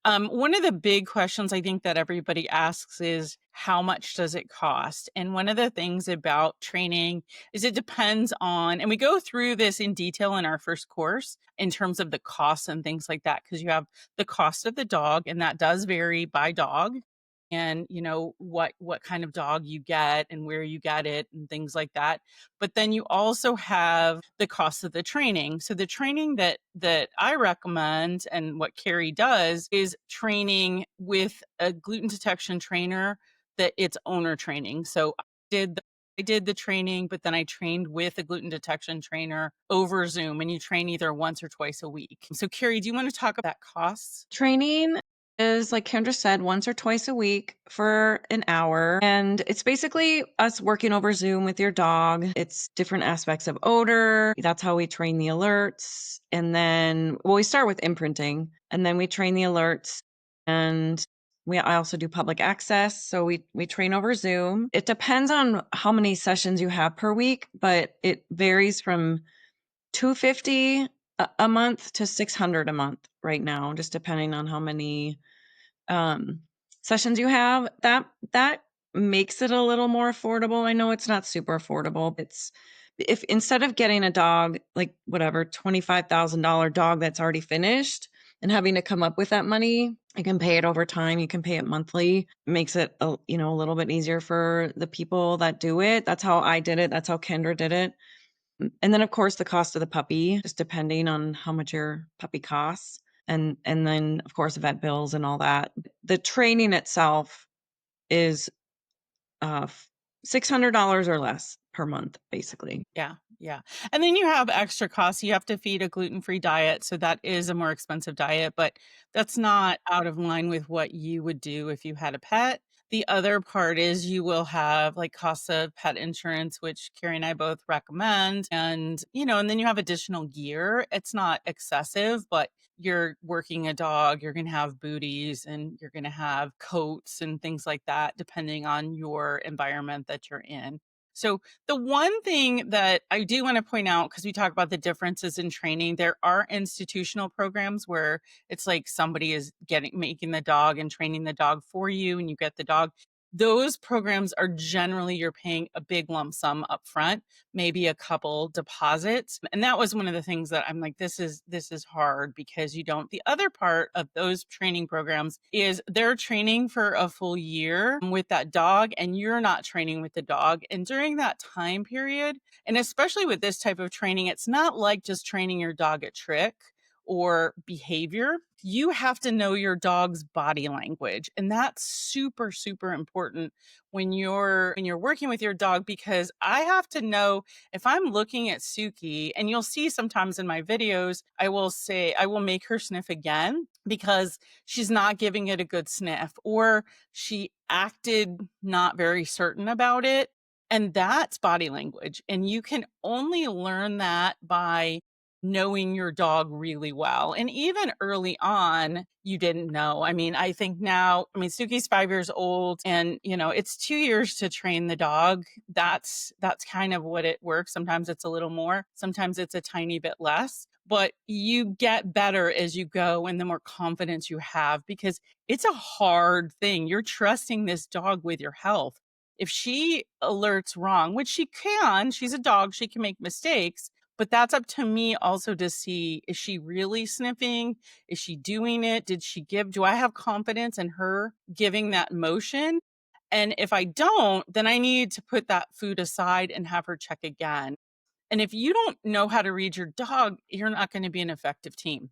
One of the big questions I think that everybody asks is how much does it cost? And one of the things about training is it depends on, and we go through this in detail in our first course in terms of the costs and things like that, because you have the cost of the dog, and that does vary by dog. And what kind of dog you get and where you get it and things like that. But then you also have the cost of the training. So the training that I recommend and what Kari does is training with a gluten detection trainer that it's owner training. So I did the training, but then I trained with a gluten detection trainer over Zoom, and you train either once or twice a week. So Kari, do you want to talk about costs? Training is, like Kendra said, once or twice a week for an hour. And it's basically us working over Zoom with your dog. It's different aspects of odor. That's how we train the alerts. And then, well, we start with imprinting and then we train the alerts. And I also do public access. So we train over Zoom. It depends on how many sessions you have per week, but it varies from 250 a month to 600 a month right now, just depending on how many sessions you have. That makes it a little more affordable. I know it's not super affordable. It's if instead of getting a dog like whatever $25,000 dog that's already finished and having to come up with that money, you can pay it over time. You can pay it monthly. It makes it a little bit easier for the people that do it. That's how I did it. That's how Kendra did it. And then, of course, the cost of the puppy, just depending on how much your puppy costs. And then, of course, vet bills and all that. The training itself is $600 or less per month, basically. Yeah, yeah. And then you have extra costs. You have to feed a gluten-free diet, so that is a more expensive diet, but that's not out of line with what you would do if you had a pet. The other part is you will have like costs of pet insurance, which Kari and I both recommend. And then you have additional gear. It's not excessive, but you're working a dog, you're going to have booties and you're going to have coats and things like that, depending on your environment that you're in. So the one thing that I do want to point out, because we talk about the differences in training, there are institutional programs where it's like somebody is making the dog and training the dog for you, and you get the dog. Those programs are generally you're paying a big lump sum up front, maybe a couple deposits. And that was one of the things that I'm like, this is hard because you don't. The other part of those training programs is they're training for a full year with that dog, and you're not training with the dog. And during that time period, and especially with this type of training, it's not like just training your dog a trick or behavior. You have to know your dog's body language, and that's super super important when you're working with your dog, because I have to know if I'm looking at Suki, and you'll see sometimes in my videos I will make her sniff again because she's not giving it a good sniff, or she acted not very certain about it. And that's body language, and you can only learn that by knowing your dog really well. And even early on, you didn't know. I mean, I think now, I mean, Suki's 5 years old, and it's 2 years to train the dog. That's kind of what it works. Sometimes it's a little more, sometimes it's a tiny bit less, but you get better as you go and the more confidence you have, because it's a hard thing. You're trusting this dog with your health. If she alerts wrong, which she can, she's a dog, she can make mistakes, but that's up to me also to see, is she really sniffing? Is she doing it? Do I have confidence in her giving that motion? And if I don't, then I need to put that food aside and have her check again. And if you don't know how to read your dog, you're not going to be an effective team.